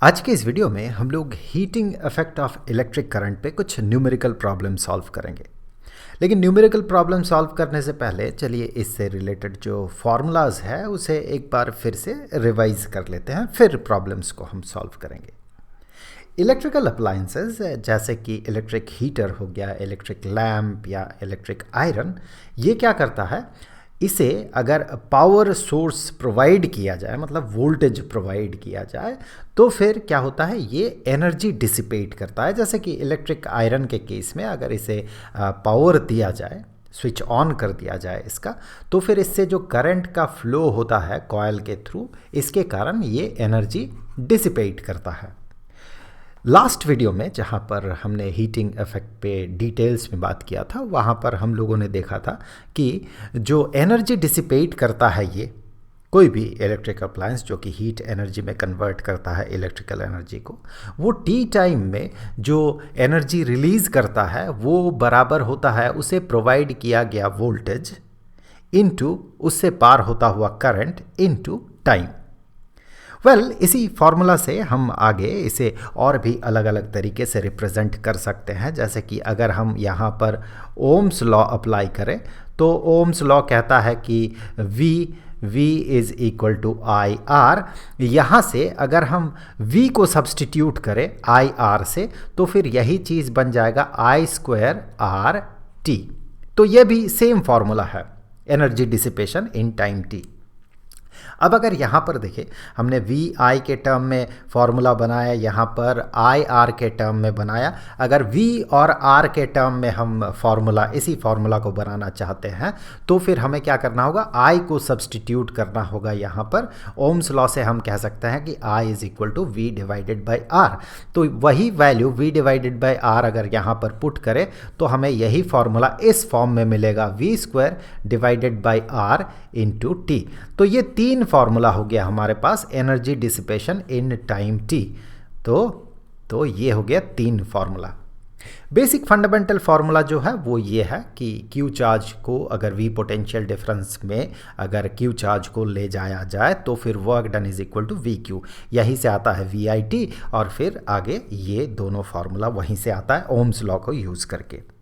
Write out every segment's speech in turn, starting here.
आज के इस वीडियो में हम लोग heating effect of electric current पे कुछ न्यूमेरिकल प्रॉब्लम सॉल्व करेंगे। लेकिन न्यूमेरिकल प्रॉब्लम सॉल्व करने से पहले चलिए इससे रिलेटेड जो फार्मूलाज है उसे एक बार फिर से रिवाइज कर लेते हैं, फिर प्रॉब्लम्स को हम सॉल्व करेंगे। इलेक्ट्रिकल अप्लायंसेस जैसे कि इलेक्ट्रिक हीटर हो गया, इलेक्ट्रिक लैम्प या इलेक्ट्रिक आयरन, ये क्या करता है, इसे अगर पावर सोर्स प्रोवाइड किया जाए, मतलब वोल्टेज प्रोवाइड किया जाए, तो फिर क्या होता है, ये एनर्जी डिसिपेट करता है। जैसे कि इलेक्ट्रिक आयरन के केस में अगर इसे पावर दिया जाए, स्विच ऑन कर दिया जाए इसका, तो फिर इससे जो करंट का फ्लो होता है कॉइल के थ्रू, इसके कारण ये एनर्जी डिसिपेट करता है। लास्ट वीडियो में जहाँ पर हमने हीटिंग इफेक्ट पे डिटेल्स में बात किया था, वहाँ पर हम लोगों ने देखा था कि जो एनर्जी डिसिपेट करता है ये कोई भी इलेक्ट्रिक अप्लायंस जो कि हीट एनर्जी में कन्वर्ट करता है इलेक्ट्रिकल एनर्जी को, वो टी टाइम में जो एनर्जी रिलीज़ करता है वो बराबर होता है उसे प्रोवाइड किया गया वोल्टेज इनटू उससे पार होता हुआ करंट इनटू टाइम। इसी फॉर्मूला से हम आगे इसे और भी अलग अलग तरीके से रिप्रेजेंट कर सकते हैं। जैसे कि अगर हम यहाँ पर ओम्स लॉ अप्लाई करें तो ओम्स लॉ कहता है कि V is equal to I R. यहाँ से अगर हम V को सब्सटीट्यूट करें आई आर से, तो फिर यही चीज़ बन जाएगा आई स्क्वायर आर टी। तो ये भी सेम फॉर्मूला है, energy dissipation in time T. अब अगर यहाँ पर देखें, हमने वी आई के टर्म में फॉर्मूला बनाया, यहाँ पर आई आर के टर्म में बनाया। अगर वी और आर के टर्म में हम फॉर्मूला, इसी फॉर्मूला को बनाना चाहते हैं, तो फिर हमें क्या करना होगा, आई को सब्सटीट्यूट करना होगा यहाँ पर। ओम्स लॉ से हम कह सकते हैं कि I is equal to V divided by R. तो वही value V divided by R अगर यहाँ पर पुट करें तो हमें यही फॉर्मूला इस फॉर्म में मिलेगा, V square divided by R into T. तो ये तीन फॉर्मूला हो गया हमारे पास energy dissipation in time T. तो ये हो गया तीन फॉर्मूला। बेसिक फंडामेंटल फार्मूला जो है वो ये है कि क्यू चार्ज को अगर वी पोटेंशियल डिफरेंस में अगर क्यू चार्ज को ले जाया जाए तो फिर work done is equal to V Q. यहीं से आता है वी आई टी और फिर आगे ये दोनों फार्मूला वहीं से आता है ओम्स लॉ को यूज़ करके।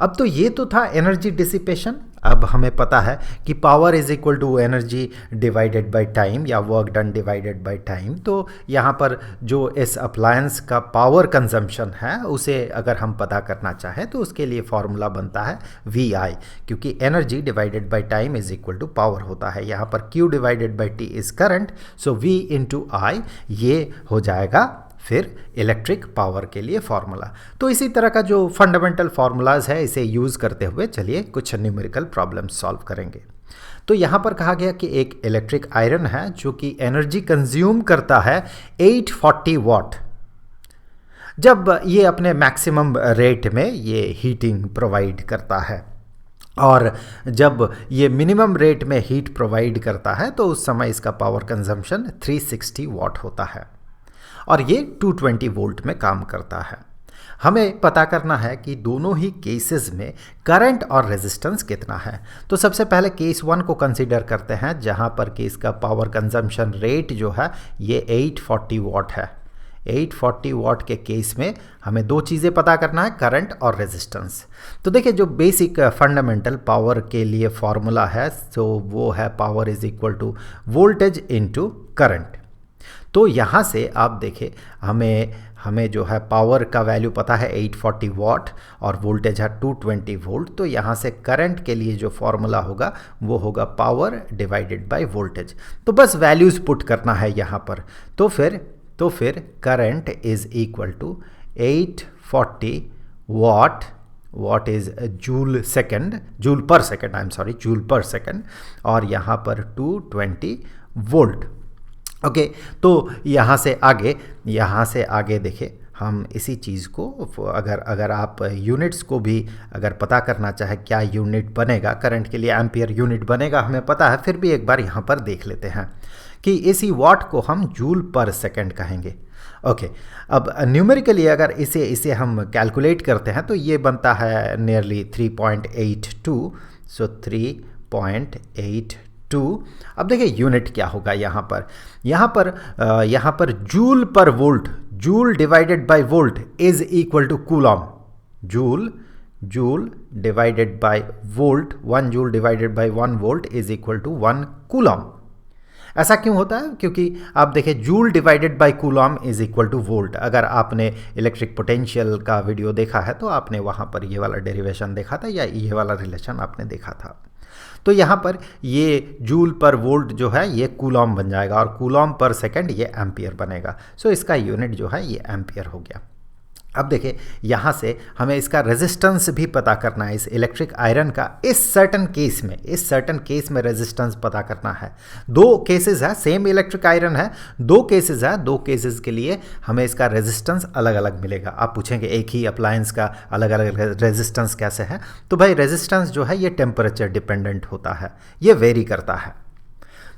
अब तो ये तो था एनर्जी डिसिपेशन। अब हमें पता है कि power is equal to energy divided by time या work done divided by time. तो यहाँ पर जो इस अप्लायंस का पावर कंजम्पशन है उसे अगर हम पता करना चाहें तो उसके लिए फॉर्मूला बनता है वी आई, क्योंकि energy divided by time is equal to power होता है। यहाँ पर Q divided by T is current, so V into I ये हो जाएगा फिर इलेक्ट्रिक पावर के लिए फॉर्मूला। तो इसी तरह का जो फंडामेंटल फार्मूलाज है इसे यूज़ करते हुए चलिए कुछ न्यूमेरिकल प्रॉब्लम्स सॉल्व करेंगे। तो यहाँ पर कहा गया कि एक इलेक्ट्रिक आयरन है जो कि एनर्जी कंज्यूम करता है 840 वॉट। जब ये अपने मैक्सिमम रेट में ये हीटिंग प्रोवाइड करता है और जब ये मिनिमम रेट में हीट प्रोवाइड करता है तो उस समय इसका पावर कंजम्पशन 360 वॉट होता है और ये 220 वोल्ट में काम करता है। हमें पता करना है कि दोनों ही केसेस में करंट और रेजिस्टेंस कितना है। तो सबसे पहले केस 1 को कंसीडर करते हैं, जहां पर कि इसका पावर कंजम्पशन रेट जो है ये 840 वॉट है। 840 वॉट के केस में हमें दो चीज़ें पता करना है, करंट और रेजिस्टेंस। तो देखिए जो बेसिक फंडामेंटल पावर के लिए फॉर्मूला है तो वो है power is equal to voltage into current. तो यहाँ से आप देखें हमें जो है पावर का वैल्यू पता है 840 वॉट और वोल्टेज है 220 वोल्ट। तो यहाँ से करंट के लिए जो फॉर्मूला होगा वो होगा पावर डिवाइडेड बाय वोल्टेज। तो बस वैल्यूज़ पुट करना है यहाँ पर। तो फिर current is equal to 840 watt is joule per second और यहाँ पर 220 वोल्ट। ओके, तो यहाँ से आगे देखें हम इसी चीज़ को अगर आप यूनिट्स को भी अगर पता करना चाहे क्या यूनिट बनेगा, करंट के लिए एम्पियर यूनिट बनेगा हमें पता है, फिर भी एक बार यहाँ पर देख लेते हैं कि इसी वॉट को हम जूल पर सेकंड कहेंगे। ओके, अब न्यूमेरिकली अगर इसे हम कैलकुलेट करते हैं तो ये बनता है नियरली 3.82। सो 3.82 2। अब देखिए यूनिट क्या होगा यहाँ पर joule per volt, joule divided by volt is equal to coulomb. Joule divided by volt, 1 joule divided by 1 volt is equal to 1 coulomb. ऐसा क्यों होता है? क्योंकि आप देखिए joule divided by coulomb is equal to volt. अगर आपने electric potential का वीडियो देखा है तो आपने वहाँ पर ये वाला डेरिवेशन देखा था या ये वाला रिलेशन आपने देखा था। तो यहाँ पर ये जूल पर वोल्ट जो है ये कूलॉम बन जाएगा और कूलॉम पर सेकंड ये एम्पियर बनेगा। सो इसका यूनिट जो है ये एम्पियर हो गया। अब देखिए यहाँ से हमें इसका रेजिस्टेंस भी पता करना है, इस इलेक्ट्रिक आयरन का इस सर्टन केस में रेजिस्टेंस पता करना है। 2 केसेस है, सेम इलेक्ट्रिक आयरन है, 2 केसेस है, 2 केसेस के लिए हमें इसका रेजिस्टेंस अलग अलग मिलेगा। आप पूछेंगे एक ही अप्लायंस का अलग अलग रेजिस्टेंस कैसे है? तो भाई रेजिस्टेंस जो है ये टेम्परेचर डिपेंडेंट होता है, ये वेरी करता है।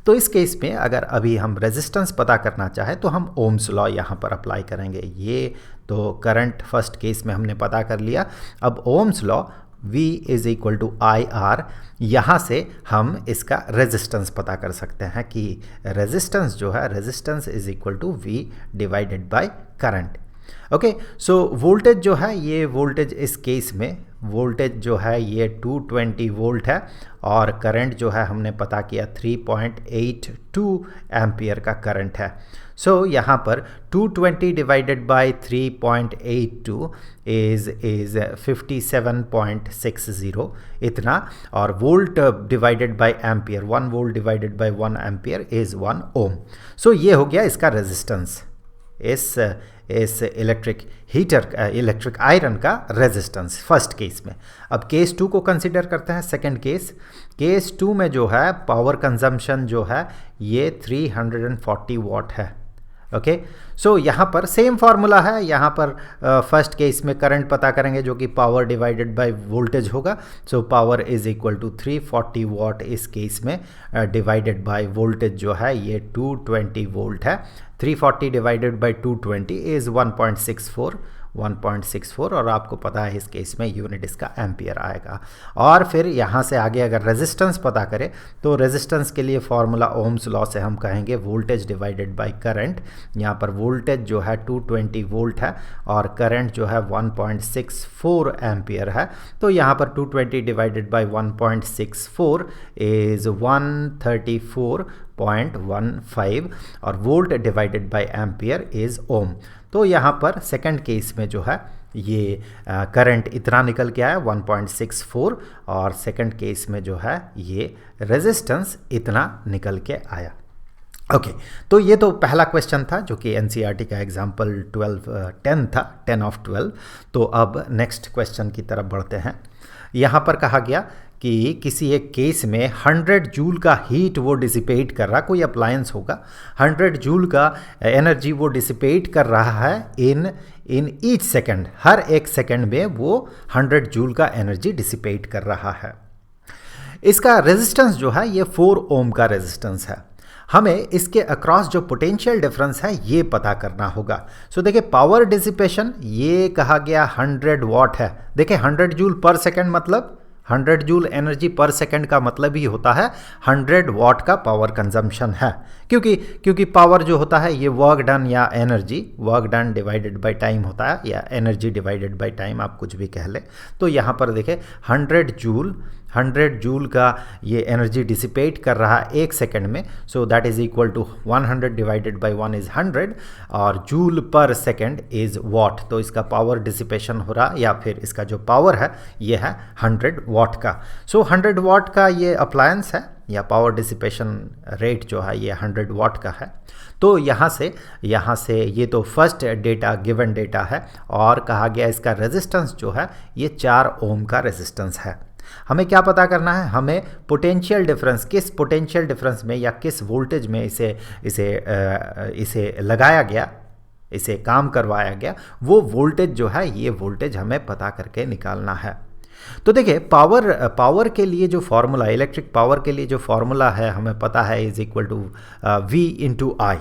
तो इस केस में अगर अभी हम रेजिस्टेंस पता करना चाहें तो हम ओम्स लॉ यहाँ पर अप्लाई करेंगे। ये तो करंट फर्स्ट केस में हमने पता कर लिया। अब Ohm's law V is equal to I R, यहाँ से हम इसका रेजिस्टेंस पता कर सकते हैं कि रेजिस्टेंस जो है resistance is equal to V divided by current. Okay, so voltage जो है ये वोल्टेज इस केस में वोल्टेज जो है ये 220 वोल्ट है और करंट जो है हमने पता किया 3.82 एम्पियर का करंट है। सो यहाँ पर 220 डिवाइडेड बाय 3.82 इज 57.60 इतना, और volt divided by ampere, 1 volt divided by 1 ampere is 1 ओम। सो ये हो गया इसका रेजिस्टेंस, इस इलेक्ट्रिक आयरन का रेजिस्टेंस फर्स्ट केस में। अब केस 2 को कंसिडर करते हैं, सेकंड केस 2 में जो है पावर कंजम्पशन जो है ये 340 वाट है। ओके, सो यहाँ पर सेम फार्मूला है। यहाँ पर फर्स्ट केस में करंट पता करेंगे जो कि पावर डिवाइडेड बाय वोल्टेज होगा। So power is equal to 340 watt इस केस में डिवाइडेड बाय वोल्टेज जो है ये 220 वोल्ट है। 340 डिवाइडेड बाय 220 इज 1.64 और आपको पता है इस केस में यूनिट इसका एम्पियर आएगा। और फिर यहाँ से आगे अगर रेजिस्टेंस पता करें तो रेजिस्टेंस के लिए फॉर्मूला ओम्स लॉ से हम कहेंगे वोल्टेज डिवाइडेड बाय करंट। यहाँ पर वोल्टेज जो है 220 वोल्ट है और करंट जो है 1.64 एम्पियर है। तो यहाँ पर 220 डिवाइडेड बाय 1.64 इज 134.15 और volt divided by ampere is ohm. तो यहाँ पर सेकंड केस में जो है ये करंट इतना निकल के आया 1.64 और सेकंड केस में जो है ये रेजिस्टेंस इतना निकल के आया। ओके, तो ये तो पहला क्वेश्चन था जो कि एनसीईआरटी का एग्जाम्पल 10 था, 10 ऑफ 12। तो अब नेक्स्ट क्वेश्चन की तरफ बढ़ते हैं। यहाँ पर कहा गया कि किसी एक केस में 100 जूल का हीट वो डिसिपेट कर रहा, कोई अप्लायंस होगा 100 जूल का एनर्जी वो डिसिपेट कर रहा है इन ईच सेकेंड, हर एक सेकेंड में वो 100 जूल का एनर्जी डिसिपेट कर रहा है। इसका रेजिस्टेंस जो है ये 4 ओम का रेजिस्टेंस है। हमें इसके अक्रॉस जो पोटेंशियल डिफरेंस है ये पता करना होगा। सो देखिए पावर डिसिपेशन ये कहा गया 100 वाट है। देखिए 100 जूल पर सेकेंड मतलब 100 जूल एनर्जी पर सेकंड का मतलब ही होता है 100 वाट का पावर कंजम्पशन है, क्योंकि पावर जो होता है ये वर्क डन या work done divided by time होता है या एनर्जी डिवाइडेड बाय टाइम, आप कुछ भी कह ले। तो यहाँ पर देखें 100 जूल का ये एनर्जी डिसिपेट कर रहा है एक सेकंड में। So that is equal to 100 divided by 1 is 100 और जूल पर सेकंड इज वाट। तो इसका पावर डिसिपेशन हो रहा या फिर इसका जो पावर है ये है 100 वाट का। सो 100 वाट का ये अप्लायंस है या पावर डिसिपेशन रेट जो है ये 100 वाट का है। तो यहाँ से ये तो फर्स्ट डेटा गिवन डेटा है और कहा गया इसका रेजिस्टेंस जो है ये 4 ओम का रेजिस्टेंस है। हमें क्या पता करना है, हमें पोटेंशियल डिफरेंस, किस पोटेंशियल डिफरेंस में या किस वोल्टेज में इसे लगाया गया, इसे काम करवाया गया, वो वोल्टेज जो है ये वोल्टेज हमें पता करके निकालना है। तो देखिए पावर के लिए जो फॉर्मूला, इलेक्ट्रिक पावर के लिए जो फॉर्मूला है हमें पता है is equal to V into I.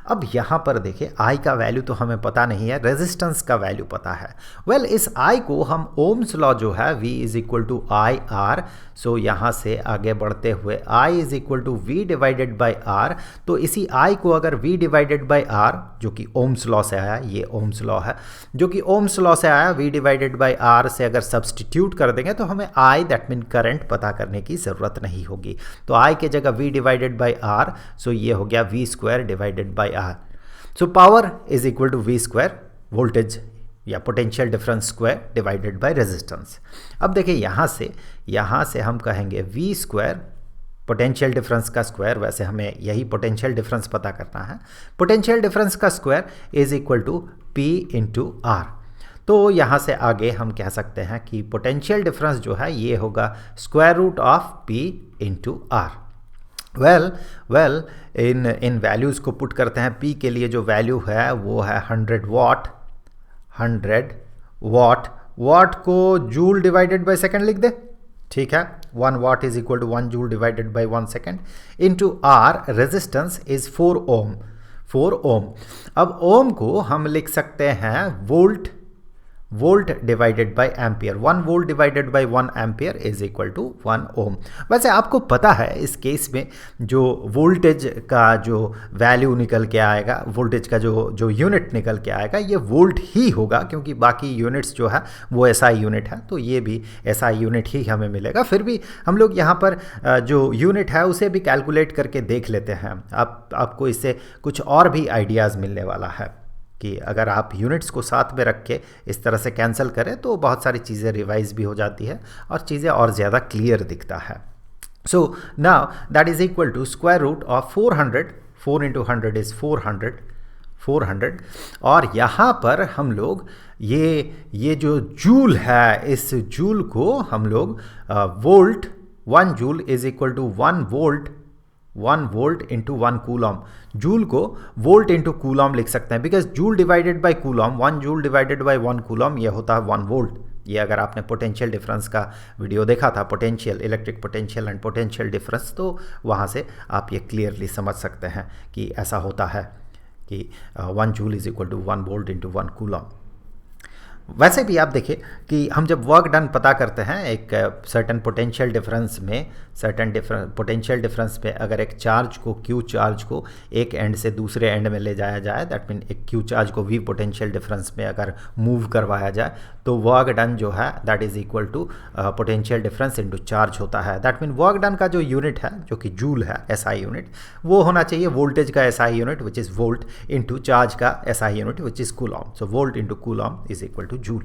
अब यहाँ पर देखिए I का वैल्यू तो हमें पता नहीं है, रेजिस्टेंस का वैल्यू पता है। वेल इस I को हम ओम्स लॉ जो है V is equal to I R, so यहाँ से आगे बढ़ते हुए I is equal to V divided by R, तो इसी I को अगर V डिवाइडेड बाई R जो कि ओम्स लॉ से आया, ये ओम्स लॉ है जो कि ओम्स लॉ से आया, V डिवाइडेड बाई R से अगर सब्सटीट्यूट कर देंगे तो हमें I दैट मीन करंट पता करने की ज़रूरत नहीं होगी। तो I के जगह V divided by R, so ये हो गया V square divided by R। So power is equal to V square, voltage या potential difference square divided by resistance. अब देखिए यहाँ से हम कहेंगे V स्क्वायर पोटेंशियल डिफरेंस का स्क्वायर, वैसे हमें यही पोटेंशियल डिफरेंस पता करना है, पोटेंशियल डिफरेंस का square is equal to P into R. तो यहाँ से आगे हम कह सकते हैं कि पोटेंशियल डिफरेंस जो है ये होगा square root of P into R. Well इन वैल्यूज़ को पुट करते हैं। P के लिए जो वैल्यू है वो है 100 वाट, 100 वाट को जूल डिवाइडेड बाय सेकंड लिख दे, ठीक है। 1 watt is equal to 1 joule divided by 1 second into R, resistance is 4 ohm. अब ओम को हम लिख सकते हैं volt divided by ampere. 1 volt divided by 1 ampere is equal to 1 ohm. वैसे आपको पता है इस केस में जो वोल्टेज का जो वैल्यू निकल के आएगा, वोल्टेज का जो यूनिट निकल के आएगा ये वोल्ट ही होगा, क्योंकि बाकी यूनिट्स जो है वो एसआई यूनिट है, तो ये भी एसआई यूनिट ही हमें मिलेगा। फिर भी हम लोग यहाँ पर जो यूनिट है उसे भी कैलकुलेट करके देख लेते हैं। आपको इससे कुछ और भी आइडियाज़ मिलने वाला है कि अगर आप यूनिट्स को साथ में रख के इस तरह से कैंसिल करें तो बहुत सारी चीज़ें रिवाइज भी हो जाती है और चीज़ें और ज़्यादा क्लियर दिखता है। So now that is equal to square root of 400, 4 into 100 is 400। और यहाँ पर हम लोग ये जो जूल है, इस जूल को हम लोग volt, 1 joule is equal to 1 volt into 1 coulomb, joule को वोल्ट इंटू कूलम लिख सकते हैं, because joule divided by coulomb, 1 joule divided by 1 coulomb ये होता है 1 वोल्ट। ये अगर आपने पोटेंशियल डिफरेंस का वीडियो देखा था, potential, electric potential and potential difference, तो वहाँ से आप ये क्लियरली समझ सकते हैं कि ऐसा होता है कि 1 joule is equal to 1 volt into 1 coulomb. वैसे भी आप देखिए कि हम जब वर्क डन पता करते हैं एक सर्टेन पोटेंशियल डिफरेंस में, पोटेंशियल डिफरेंस पे अगर एक चार्ज को, क्यू चार्ज को एक एंड से दूसरे एंड में ले जाया जाए, दैट मीन एक क्यू चार्ज को वी पोटेंशियल डिफरेंस में अगर मूव करवाया जाए, तो वर्क डन जो है that is equal to potential difference into charge होता है। दैट मीन वर्क डन का जो यूनिट है, जो कि जूल है, एसआई यूनिट, वो होना चाहिए वोल्टेज का SI unit which is volt into charge का SI unit which is coulomb. So volt into coulomb is equal to joule.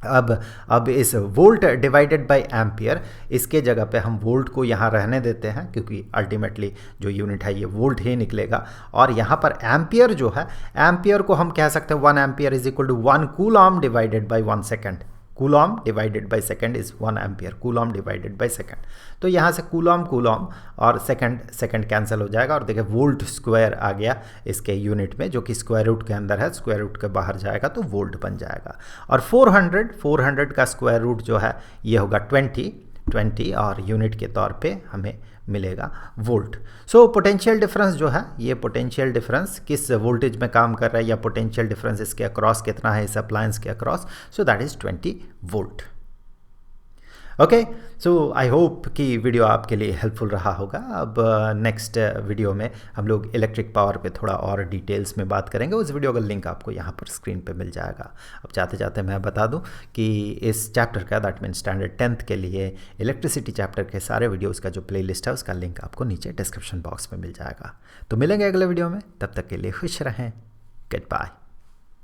अब इस वोल्ट डिवाइडेड बाय एम्पियर, इसके जगह पे हम वोल्ट को यहाँ रहने देते हैं, क्योंकि अल्टीमेटली जो यूनिट है ये वोल्ट ही निकलेगा। और यहाँ पर एम्पियर जो है, एम्पियर को हम कह सकते हैं 1 ampere is equal to 1 coulomb divided by 1 second. Coulomb divided by second is 1 ampere, coulomb divided by second. तो यहाँ से कूलम और सेकेंड कैंसिल हो जाएगा, और देखिए वोल्ट स्क्वायर आ गया इसके यूनिट में, जो कि स्क्वायर रूट के अंदर है, स्क्वायर रूट के बाहर जाएगा तो वोल्ट बन जाएगा। और 400 का स्क्वायर रूट जो है ये होगा 20, और यूनिट के तौर पे हमें मिलेगा वोल्ट। सो पोटेंशियल डिफरेंस जो है, ये पोटेंशियल डिफरेंस किस वोल्टेज में काम कर रहा है, या पोटेंशियल डिफरेंस इसके अक्रॉस कितना है, इस अप्लायंस के across, so that is 20 volt. Okay, so I hope कि वीडियो आपके लिए हेल्पफुल रहा होगा। अब नेक्स्ट वीडियो में हम लोग इलेक्ट्रिक पावर पे थोड़ा और डिटेल्स में बात करेंगे। उस वीडियो का लिंक आपको यहाँ पर स्क्रीन पे मिल जाएगा। अब जाते जाते मैं बता दूँ कि इस चैप्टर का, दैट मीन स्टैंडर्ड 10th के लिए इलेक्ट्रिसिटी चैप्टर के सारे वीडियोज़ का जो प्ले लिस्ट है उसका लिंक आपको नीचे डिस्क्रिप्शन बॉक्स में मिल जाएगा। तो मिलेंगे अगले वीडियो में, तब तक के लिए खुश रहें। Good bye.